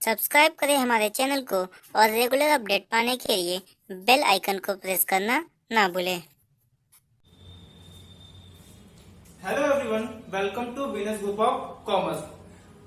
Subscribe करें हमारे channel को और रेगुलर अपडेट पाने के लिए बेल आइकन को प्रेस करना ना भूलें। Hello everyone, welcome to Venus group of commerce.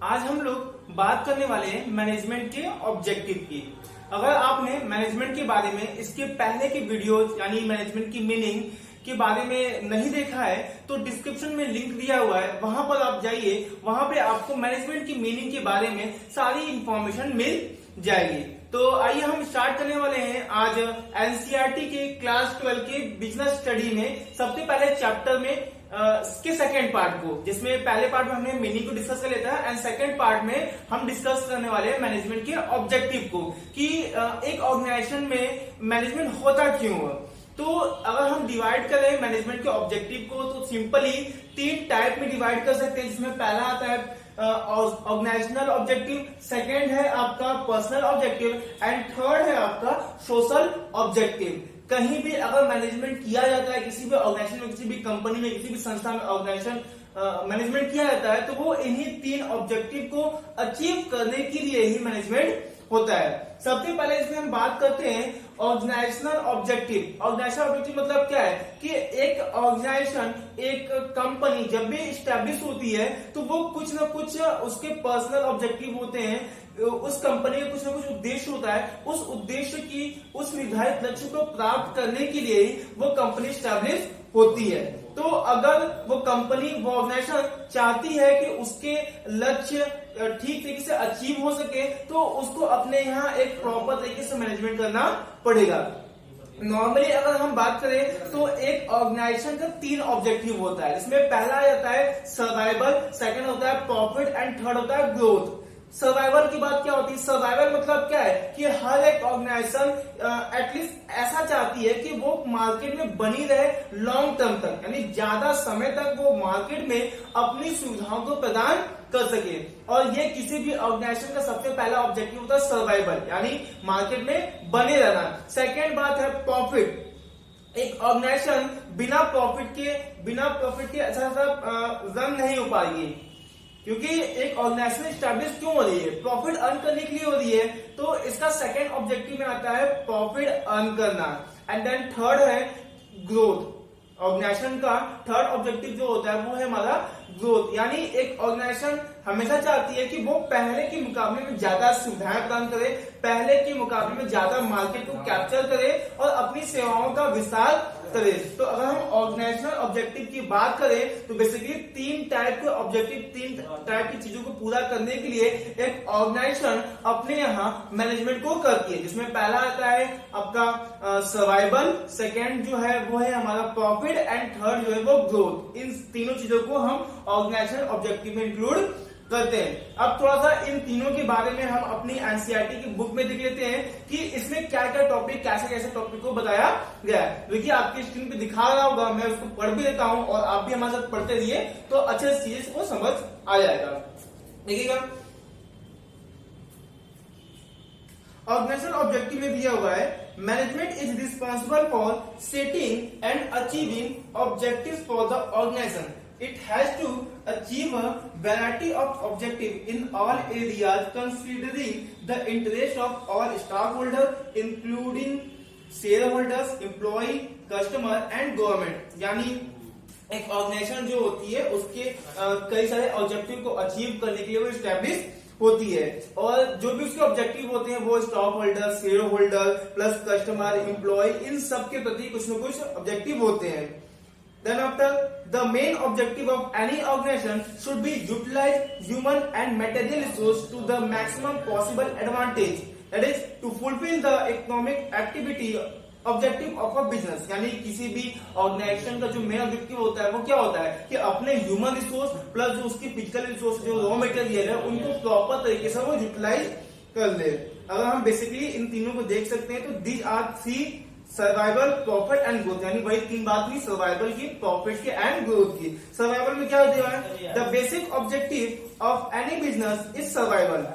आज हम लोग बात करने वाले हैं मैनेजमेंट के ऑब्जेक्टिव की। अगर आपने मैनेजमेंट के बारे में इसके पहले की वीडियोस यानी मैनेजमेंट की मीनिंग के बारे में नहीं देखा है तो डिस्क्रिप्शन में लिंक दिया हुआ है, वहां पर आप जाइए। वहां पे आपको मैनेजमेंट की मीनिंग के बारे में सारी इंफॉर्मेशन मिल जाएगी। तो आइए हम स्टार्ट करने वाले हैं आज एनसीईआरटी के क्लास 12 के बिजनेस स्टडी में सबसे पहले चैप्टर में के सेकेंड पार्ट को, जिसमें पहले पार्ट में हमने मीनिंग को डिस्कस कर लेता है एंड सेकेंड पार्ट में हम डिस्कस करने वाले हैं मैनेजमेंट के ऑब्जेक्टिव को कि एक ऑर्गेनाइजेशन में मैनेजमेंट होता क्यों है। तो अगर हम डिवाइड करें मैनेजमेंट के ऑब्जेक्टिव को तो सिंपली 3 टाइप में डिवाइड कर सकते हैं, जिसमें पहला आता है ऑर्गेनाइजेशनल ऑब्जेक्टिव, सेकेंड है आपका पर्सनल ऑब्जेक्टिव एंड थर्ड है आपका सोशल ऑब्जेक्टिव। कहीं भी अगर मैनेजमेंट किया जाता है किसी भी ऑर्गेनाइजेशन में, किसी भी कंपनी में, किसी भी संस्था में ऑर्गेनाइजेशन मैनेजमेंट किया जाता है तो वो इन्हीं 3 ऑब्जेक्टिव को अचीव करने के लिए ही मैनेजमेंट होता है। सबसे पहले इसमें हम बात करते हैं ऑर्गेनाइजेशनल ऑब्जेक्टिव। ऑर्गेनाइजेशनल ऑब्जेक्टिव मतलब क्या है कि एक ऑर्गेनाइजेशन, एक कंपनी जब भी स्टैब्लिश होती है तो वो कुछ ना कुछ उसके पर्सनल ऑब्जेक्टिव होते हैं। उस कंपनी का कुछ ना कुछ उद्देश्य होता है। उस उद्देश्य की, उस निर्धारित लक्ष्य को प्राप्त करने के लिए ही वो कंपनी स्टैब्लिश होती है। तो अगर वो कंपनी, वो ऑर्गेनाइजेशन चाहती है कि उसके लक्ष्य ठीक तरीके से अचीव हो सके तो उसको अपने यहाँ एक प्रॉपर तरीके से मैनेजमेंट करना पड़ेगा। नॉर्मली अगर हम बात करें तो एक ऑर्गेनाइजेशन का 3 ऑब्जेक्टिव होता है, जिसमें पहला आ जाता है सर्वाइवल, सेकंड होता है प्रॉफिट एंड थर्ड होता है ग्रोथ। सर्वाइवल की बात क्या होती है? सर्वाइवल मतलब क्या है कि हर एक ऑर्गेनाइजेशन एटलीस्ट ऐसा चाहती है कि वो मार्केट में बनी रहे लॉन्ग टर्म तक, यानी ज्यादा समय तक वो मार्केट में अपनी सुविधाओं को प्रदान कर सके। और ये किसी भी ऑर्गेनाइजेशन का सबसे पहला ऑब्जेक्टिव होता है सर्वाइवल, यानी मार्केट में बने रहना। सेकेंड बात है प्रॉफिट। एक ऑर्गेनाइजेशन बिना प्रॉफिट के अच्छा रन नहीं हो पाएगी, क्योंकि एक ऑर्गेनाइजेशन स्टैब्लिश क्यों हो रही है? प्रॉफिट अर्न करने के लिए हो रही है। तो इसका सेकंड ऑब्जेक्टिव में आता है प्रॉफिट अर्न करना एंड देन थर्ड है ग्रोथ। ऑर्गेनाइजेशन का थर्ड ऑब्जेक्टिव जो होता है वो है हमारा ग्रोथ, यानी एक ऑर्गेनाइजेशन हमेशा चाहती है कि वो पहले के मुकाबले में ज्यादा सुविधाएं प्रदान करे, पहले के मुकाबले में ज्यादा मार्केट को कैप्चर करे और अपनी सेवाओं का विस्तार करे। तो अगर हम ऑर्गेनाइजेशनल ऑब्जेक्टिव की बात करें तो बेसिकली 3 टाइप के ऑब्जेक्टिव, 3 टाइप की चीजों को पूरा करने के लिए एक ऑर्गेनाइजेशन अपने यहाँ मैनेजमेंट को करती है, जिसमें पहला आता है आपका सर्वाइवल, सेकेंड जो है वो है हमारा प्रॉफिट एंड थर्ड जो है वो ग्रोथ। इन तीनों चीजों को हम ऑर्गेनाइजेशनल ऑब्जेक्टिव में इंक्लूड करते हैं। अब थोड़ा सा इन तीनों के बारे में हम अपनी एनसीईआरटी की बुक में देख लेते हैं कि इसमें क्या क्या टॉपिक, कैसे कैसे टॉपिक को बताया गया है। देखिए आपकी स्क्रीन पे दिखा रहा होगा, मैं उसको पढ़ भी देता हूं और आप भी हमारे साथ पढ़ते रहिए तो अच्छे से चीज को समझ आ जाएगा। देखिएगा ऑर्गेनाइजेशनल ऑब्जेक्टिव में दिया हुआ है management is responsible for setting and achieving objectives for the organisation. It has to achieve a variety of objectives in all areas considering the interest of all stakeholders including shareholders, employee, customer and government. यानी एक organisation जो होती है उसके कई सारे objective को achieve करने के लिए वो स्टैब्लिश होती है और जो भी उसके ऑब्जेक्टिव होते हैं वो stock holder, share holder plus customer, employ, इन सब के प्रति कुछ न कुछ ऑब्जेक्टिव होते हैं। Then after, the main objective of any organization should be utilize human and material resource to the maximum possible advantage. That is to fulfill the economic activity objective of a business. यानी किसी भी organisation का जो main objective होता है वो क्या होता है कि अपने ह्यूमन रिसोर्स प्लस जो उसकी फिजिकल रिसोर्स, जो रॉ मटेरियल है, उनको प्रॉपर तरीके से वो यूटिलाइज कर ले। अगर हम बेसिकली इन तीनों को देख सकते हैं तो these are 3 survival, profit and growth, यानी वही 3 बात हुई, सर्वाइवल की, प्रॉफिट की एंड ग्रोथ की। सर्वाइवल में क्या दिया है? The basic objective of any business is survival.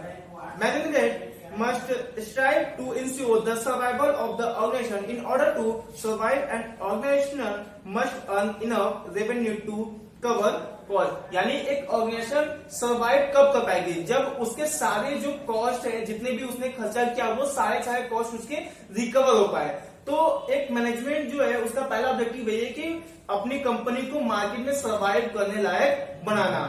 Management must strive to ensure the survival of the organization. In order to survive, an organization must earn enough revenue to cover cost, यानी एक organisation survive कब कर पाएगी, जब उसके सारे जो cost है, जितने भी उसने खर्चा किया, वो सारे कॉस्ट उसके रिकवर हो पाए। तो एक मैनेजमेंट जो है उसका पहला ऑब्जेक्टिव यही है कि अपनी कंपनी को मार्केट में सर्वाइव करने लायक बनाना।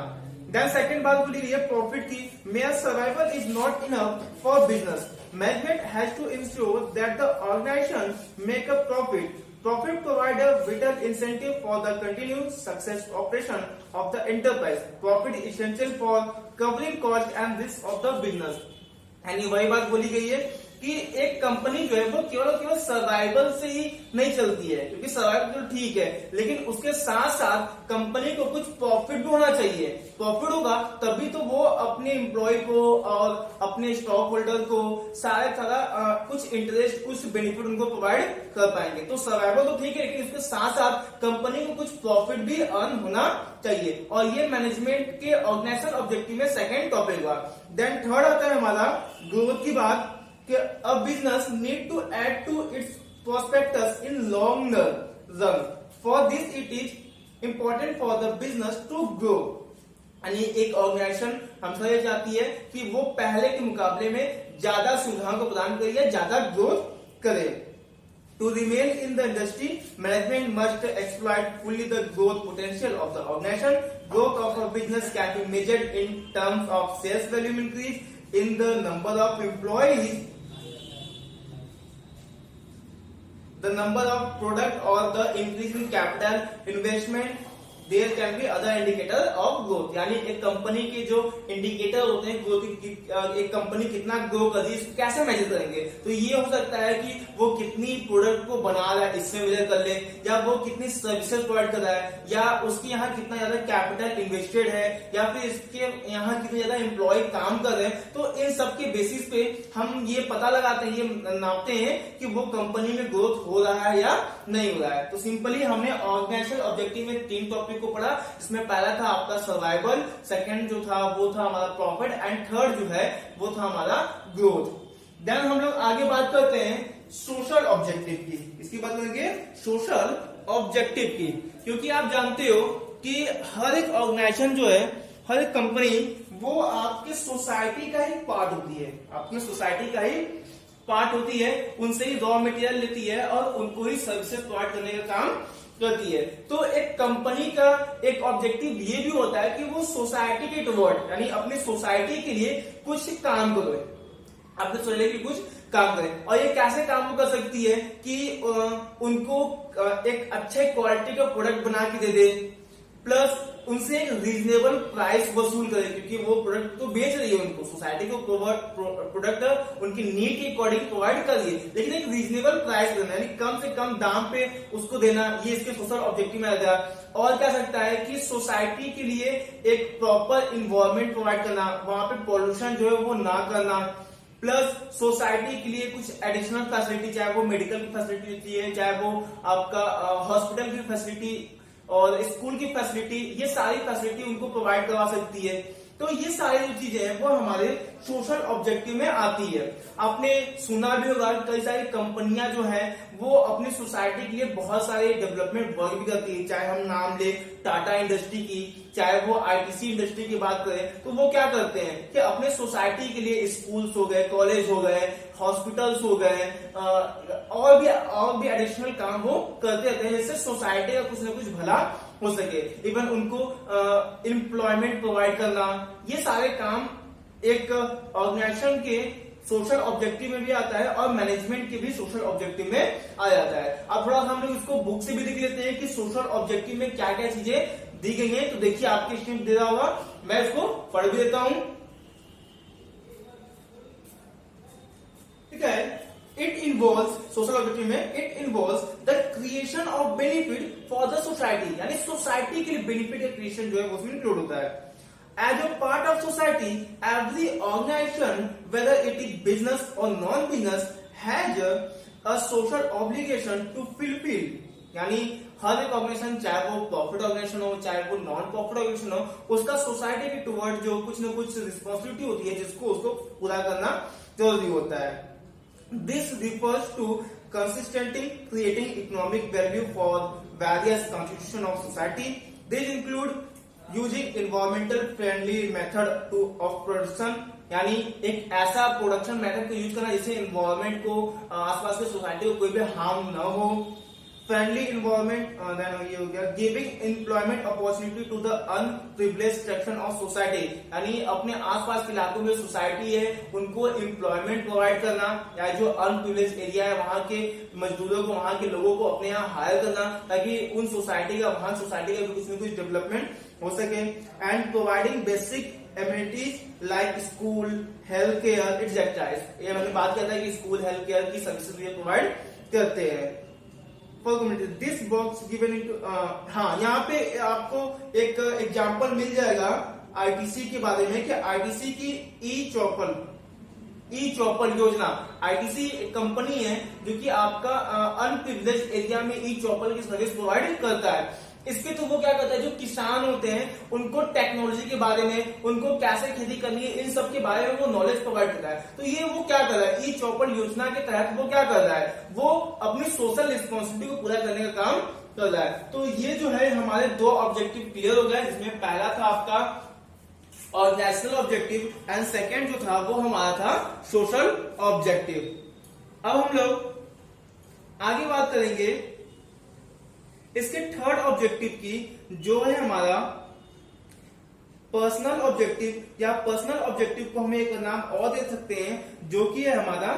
देन सेकंड बात बोली गई है प्रॉफिट की, mere survival is not enough for business, management has to ensure that the organisation make a profit. Profit provide a vital incentive for the continued success operation of the enterprise. Profit is essential for covering cost and risks of the business. यानी वही बात बोली गई है कि एक company जो है वो केवल सर्वाइवल से ही नहीं चलती है, क्योंकि सर्वाइवल तो ठीक है, लेकिन उसके साथ साथ कंपनी को कुछ प्रॉफिट भी होना चाहिए। प्रॉफिट होगा तभी तो वो अपने एम्प्लॉय को और अपने स्टॉक होल्डर को सारे तरह कुछ इंटरेस्ट, कुछ बेनिफिट उनको प्रोवाइड कर पाएंगे। तो सर्वाइवल तो ठीक है, लेकिन इसके साथ साथ कंपनी को कुछ प्रॉफिट भी अर्न होना चाहिए, और ये मैनेजमेंट के ऑर्गेनाइजेशन ऑब्जेक्टिव में सेकेंड टॉपिक हुआ। देन थर्ड आता है हमारा ग्रोथ की बात, कि a business need to add to its prospectus in long run. For this it is important for the business to grow. यानी एक ऑर्गेनाइजेशन हम समझ जाती है कि वो पहले के मुकाबले में ज्यादा सुविधाओं को प्रदान करे या ज्यादा ग्रोथ करे। To remain in the industry, management must exploit fully the growth potential of the organization. Growth of a business can be measured in terms of sales volume increase, in the number of employees, the number of product, or the increase in capital investment. There can be other indicator of growth. यानी एक company के जो indicator होते हैं growth की, एक company कितना grow कर रही है इसको कैसे मेजर करेंगे, तो ये हो सकता है कि वो कितनी प्रोडक्ट को बना रहा है इससे मेजर कर ले, या वो कितनी सर्विसेज प्रोवाइड कर रहा है, या उसके यहाँ कितना ज्यादा कैपिटल इन्वेस्टेड है, या फिर इसके यहाँ कितने ज्यादा एम्प्लॉय काम कर रहे हैं। तो इन सब के बेसिस पे हम ये पता लगाते हैं, ये नापते हैं कि वो कंपनी में ग्रोथ हो रहा है या नहीं हो रहा है। तो सिंपली हमने ऑर्गेनाइजेशन ऑब्जेक्टिव में 3 टॉपिक को पढ़ा, जिसमें पहला था आपका सर्वाइवल, सेकंड जो था वो था हमारा प्रॉफिट, एंड थर्ड जो है वो था हमारा ग्रोथ। देन हम लोग आगे बात करते हैं सोशल ऑब्जेक्टिव की। इसकी बात करेंगे सोशल ऑब्जेक्टिव की, क्योंकि आप जानते हो कि हर एक ऑर्गेनाइजेशन जो है, हर एक कंपनी वो आपके सोसाइटी का ही पार्ट होती है, आपकी सोसाइटी का ही पार्ट होती है, उनसे ही रॉ मटेरियल लेती है और उनको ही सर्विसेज प्रोवाइड करने का काम करती है। तो एक कंपनी का एक ऑब्जेक्टिव ये भी होता है कि वो सोसाइटी के टुवर्ड, यानी अपनी सोसाइटी के लिए कुछ काम करो, अपने सोसाइटी के लिए कुछ काम करें। और ये कैसे काम कर सकती है कि उनको एक अच्छे क्वालिटी का प्रोडक्ट बना के दे दे, प्लस उनसे एक रीजनेबल प्राइस वसूल करे, क्योंकि वो प्रोडक्ट तो बेच रही है, उनको सोसाइटी को प्रोडक्ट उनकी नीड के अकॉर्डिंग प्रोवाइड कर रही है, लेकिन एक रीजनेबल प्राइस देना, यानी कम से कम दाम पे उसको देना, ये इसके सोशल ऑब्जेक्टिव में आ गया। और क्या सकता है कि सोसाइटी के लिए एक प्रॉपर इन्वायरमेंट प्रोवाइड करना, वहां पे पॉल्यूशन जो है वो ना करना, प्लस सोसाइटी के लिए कुछ एडिशनल फैसिलिटी, चाहे वो मेडिकल की फैसिलिटी होती है, चाहे वो आपका हॉस्पिटल की फैसिलिटी और स्कूल की फैसिलिटी, ये सारी फैसिलिटी उनको प्रोवाइड करवा सकती है। तो ये सारी जो चीजें हैं वो हमारे सोशल ऑब्जेक्टिव में आती है। आपने सुना भी होगा कई सारी कंपनियां जो हैं वो अपनी सोसाइटी के लिए बहुत सारे डेवलपमेंट वर्क भी करती है, चाहे हम नाम ले टाटा इंडस्ट्री की, चाहे वो आईटीसी इंडस्ट्री की बात करें, तो वो क्या करते हैं कि अपने सोसाइटी के लिए स्कूल्स हो गए, कॉलेज हो गए, हॉस्पिटल्स हो गए, और भी एडिशनल काम वो करते रहते हैं, जिससे सोसाइटी का कुछ ना कुछ भला हो सके। इवन उनको एम्प्लॉयमेंट प्रोवाइड करना, ये सारे काम एक ऑर्गेनाइजेशन के सोशल ऑब्जेक्टिव में भी आता है और मैनेजमेंट के भी सोशल ऑब्जेक्टिव में आ जाता है। अब थोड़ा हम लोग इसको बुक से भी देख लेते हैं कि सोशल ऑब्जेक्टिव में क्या क्या चीजें दी गई हैं। तो देखिए आपके स्क्रीन दे रहा होगा, मैं इसको पढ़ भी देता हूं। ठीक है, इट इन्वॉल्व्स, सोशल ऑब्जेक्टिव में it involves the creation of benefit for the society, यानी सोसाइटी के लिए बेनिफिट का क्रिएशन जो है वो उसमें इंक्लूड होता है। As a part of society, every organization, whether it is business or non-business, has a social obligation to fulfill. यानी हर एक ऑर्गेनाइजेशन, चाहे वो प्रॉफिट ऑर्गेनाइजेशन हो, चाहे वो नॉन प्रॉफिट ऑर्गेनाइजेशन हो, उसका सोसाइटी के टुवर्ड जो कुछ न कुछ रिस्पॉन्सिबिलिटी होती है जिसको उसको पूरा करना जरूरी होता है। This refers to consistently creating economic value for various constitutions of society. This include using environmental friendly method of production, यानी एक ऐसा प्रोडक्शन मेथड को यूज करना जिससे इन्वायरमेंट को, आसपास के सोसाइटी को कोई भी हार्म न हो। फ्रेंडली इन्वायरमेंट, देन ये हो गया giving employment opportunity to the underprivileged section of society, यानी अपने आसपास के इलाकों में सोसाइटी है उनको एम्प्लॉयमेंट प्रोवाइड करना, या जो अनप्रिविलेज्ड एरिया है वहां के मजदूरों को, वहां के लोगों को अपने यहाँ हायर करना, ताकि उन सोसाइटी का, वहां सोसाइटी का कुछ न कुछ डेवलपमेंट हो सके। And providing basic amenities like school, health care etcetera, ये मैंने बात किया था कि स्कूल हेल्थ केयर की सर्विसेज भी प्रोवाइड करते हैं for community. This box given into, हाँ यहाँ पे आपको एक एग्जांपल मिल जाएगा आईटीसी के बारे में कि आईटीसी की ई चौपल योजना, आईटीसी एक कंपनी है जो कि आपका अनप्रिविलेज्ड एरिया में ई चौपल की सर्विस प्रोवाइड करता है। इसके तो वो क्या करता है, जो किसान होते हैं उनको टेक्नोलॉजी के बारे में, उनको कैसे खेती करनी है, इन सब के बारे में वो नॉलेज प्रोवाइड करता है। तो ये वो क्या कर रहा है, ई चौपल योजना के तहत वो क्या कर रहा है, वो अपनी सोशल रिस्पॉन्सिबिलिटी को पूरा करने का काम कर रहा है। तो ये जो है हमारे दो ऑब्जेक्टिव क्लियर हो गए, जिसमें पहला था आपका ऑर्गेनाइजेशनल ऑब्जेक्टिव एंड सेकेंड जो था वो हमारा था सोशल ऑब्जेक्टिव। अब हम लोग आगे बात करेंगे इसके थर्ड ऑब्जेक्टिव की, जो है हमारा पर्सनल ऑब्जेक्टिव, या पर्सनल ऑब्जेक्टिव को हम एक नाम और दे सकते हैं जो कि है हमारा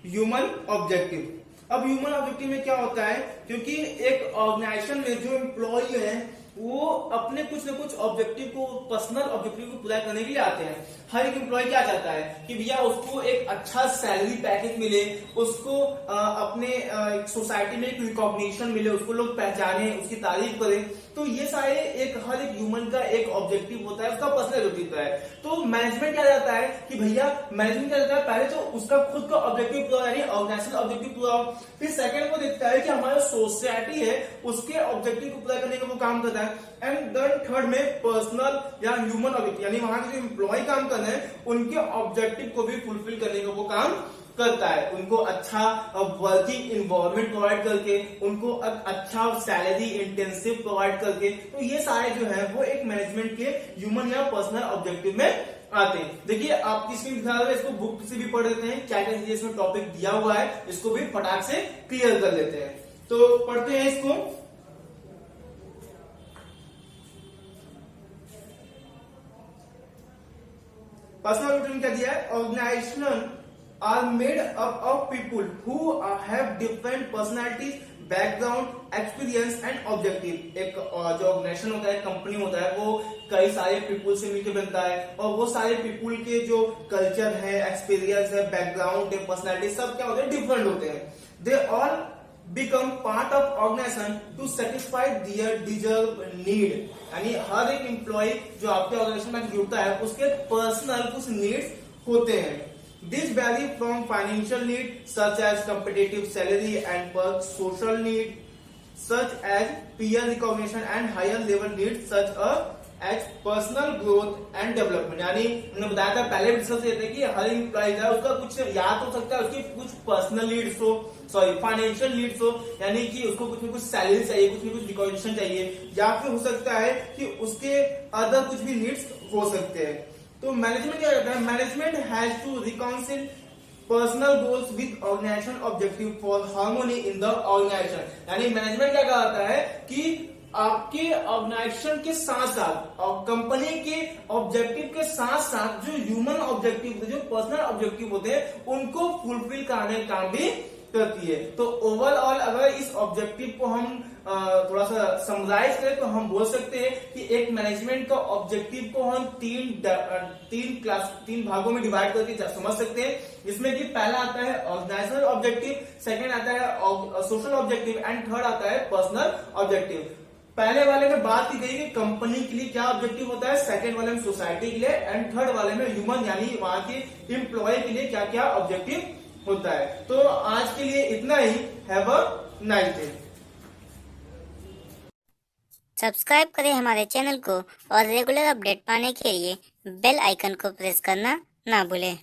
ह्यूमन ऑब्जेक्टिव। अब ह्यूमन ऑब्जेक्टिव में क्या होता है, क्योंकि एक ऑर्गेनाइजेशन में जो एम्प्लॉय है वो अपने कुछ न कुछ ऑब्जेक्टिव को, पर्सनल ऑब्जेक्टिव को पूरा करने के लिए आते हैं। हर एक एम्प्लॉय क्या चाहता है कि भैया उसको एक अच्छा सैलरी पैकेज मिले, उसको अपने सोसाइटी में एक रिकॉग्निशन मिले, उसको लोग पहचाने, उसकी तारीफ करें। तो ये सारे हर एक ह्यूमन का एक ऑब्जेक्टिव होता है, उसका पर्सनल ऑब्जेक्टिव है। तो मैनेजमेंट क्या जाता है कि भैया मैनेजमेंट क्या जाता है, पहले तो उसका खुद का ऑब्जेक्टिव पूरा, यानी ऑर्गेनाइजेशनल ऑब्जेक्टिव पूरा हो, फिर सेकंड वो देखता है कि हमारा सोसाइटी है उसके ऑब्जेक्टिव को पूरा करने का वो काम करता है, एंड देन थर्ड में पर्सनल या ह्यूमन ऑब्जेक्टिव, यानी वहां के जो एम्प्लॉय काम कर रहे हैं उनके ऑब्जेक्टिव को भी फुलफिल करने का वो काम करता है। उनको अच्छा वर्किंग इन्वायरमेंट प्रोवाइड करके, उनको अच्छा सैलरी इंटेंसिव प्रोवाइड करके। तो ये सारे जो है वो एक मैनेजमेंट के ह्यूमन या पर्सनल ऑब्जेक्टिव में आते हैं। देखिए आप किसी भी इसको बुक से भी पढ़ लेते हैं, क्या क्या चीजें इसमें टॉपिक दिया हुआ है, इसको भी फटाक से क्लियर कर लेते हैं। तो पढ़ते हैं इसको। पर्सनल ऑब्जेक्टिव क्या दिया है, organisation are made up of people who have different personalities, background, experience and objective। एक जो ऑर्गेनाइजेशन होता है, कंपनी होता है, वो कई सारे पीपुल से मिलकर बनता है, और वो सारे पीपुल के जो कल्चर है, एक्सपीरियंस है, बैकग्राउंड है, पर्सनैलिटी, सब क्या होते हैं, डिफरेंट होते हैं। They all become part of organization to satisfy their deserved need, यानी हर एक एम्प्लॉय जो आपके ऑर्गेनाइजेशन में जुड़ता है उसके पर्सनल कुछ नीड्स होते हैं। This vary from financial need such as competitive salary and perks, social need such as peer recognition and higher level needs such as personal growth and development। यानी हमने बताया था पहले डिस्कस किए थे कि हर एम्प्लॉय है उसका कुछ याद हो सकता है, उसकी कुछ पर्सनल नीड्स हो, सॉरी फाइनेंशियल नीड्स हो, यानी कि उसको कुछ न कुछ सैलरी चाहिए, कुछ न कुछ रिकॉग्निशन चाहिए, या फिर हो सकता है कि उसके अदर कुछ भी नीड्स हो सकते हैं। तो मैनेजमेंट क्या करता है, management has to reconcile personal goals with organisation objective for harmony in the organisation. यानी मैनेजमेंट क्या करता है कि आपके ऑर्गेनाइजेशन के साथ साथ और कंपनी के ऑब्जेक्टिव के साथ साथ जो ह्यूमन ऑब्जेक्टिव, जो पर्सनल ऑब्जेक्टिव होते हैं उनको फुलफिल कराने का काम भी करती है। तो ओवरऑल अगर इस ऑब्जेक्टिव को हम थोड़ा सा समराइज करें तो हम बोल सकते हैं कि एक मैनेजमेंट का ऑब्जेक्टिव को हम तीन भागों में डिवाइड करके समझ सकते हैं, जिसमें कि पहला आता है ऑर्गेनाइजेशनल ऑब्जेक्टिव, सेकंड आता है सोशल ऑब्जेक्टिव एंड थर्ड आता है पर्सनल ऑब्जेक्टिव। पहले वाले में बात की गई कि कंपनी के लिए क्या ऑब्जेक्टिव होता है, सेकंड वाले में सोसाइटी के लिए, एंड थर्ड वाले में ह्यूमन यानी वहां के एम्प्लॉय के लिए क्या क्या ऑब्जेक्टिव होता है। तो आज के लिए इतना ही। Have a nice day. Subscribe करें हमारे चैनल को और रेगुलर अपडेट पाने के लिए बेल आइकन को प्रेस करना ना भूलें।